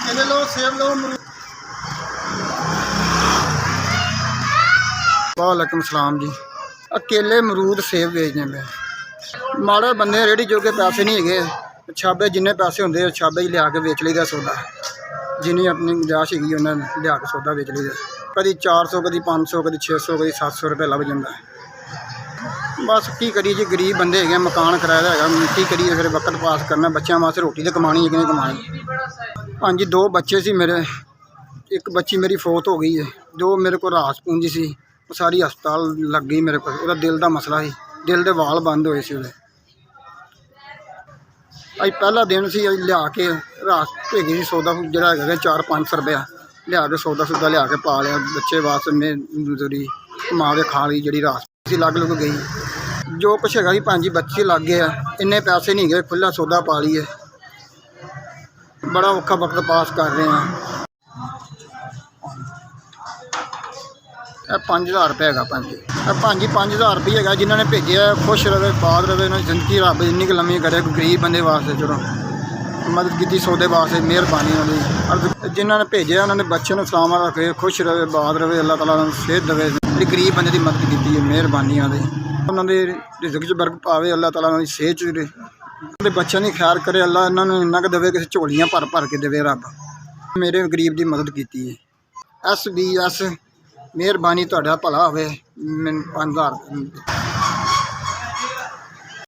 केले लो, सेब लो, अमरूद। वालेकुम सलाम जी। केले अमरूद सेब बेचने पे माड़े बंदे रेहड़ी जोगे पैसे नहीं है, छाबे जिन्ने पैसे होंगे छाबे ही लिया के बेच लीदा सौदा, जिन्नी अपनी गुंजाइश हैगी उन्हें लिया के सौदा बेच लीदा। कभी 400, कभी 500, कभी 600, कभी 700 रुपये लग जाता है। बस की करिए जी, गरीब बंदे है, मकान किराया है, की करिए फिर वक्त पास करना। बच्चों वास्ते रोटी तो कमानी है कि नहीं कमानी। हाँ जी, 2 बच्चे सी मेरे, एक बच्ची मेरी फौत हो गई है, 2 मेरे को रास पूंजी सी, वो सारी हस्पताल लग गई मेरे को। वो दिल का मसला ही, दिल के वाल बंद होए सी। अज पहला दिन से लिया के रास भेजी सी सौदा जरा है 400-500 रुपया लिया के सौदा सुदा लिया के पा लिया बच्चे वास्ते। मैं मजदूरी कमा के खा ली, जी रास लग लुग गई जो कुछ है जी। भैन जी बच्चे लग गए, इन्ने पैसे नहीं गए, खुला सौदा पा लीए, बड़ा औखा वक्त पास कर रहे हैं। 5000 रुपये है भैन जी। भैन जी 5000 रुपये है, जिन्होंने भेजे खुश रहे, बात रहे, जिंदगी रब इन्नी क लम्मी करे। गरीब बंदे वास्ते चलो मदद की सौदे वास्ते मेहरबानी उन्होंने। और जिन्होंने भेजे उन्होंने बच्चे सलामत रखे, खुश रहे, बात रहे, अल्लाह ताला सेहत देवे। जी गरीब बंदे की मदद की है, मेहरबानी उन्होंने रिज़्क च बरकत पावे, अल्लाह ताला उन्होंने सेहत च बच्चों की खैर करे, अल्लाह इन्होंने इन्ना क देवे कि झोलियाँ भर भर के देवे रब। मेरे गरीब की मदद की है। SBS मेहरबानी, तुहाडा भला होवे। मैनूं 5000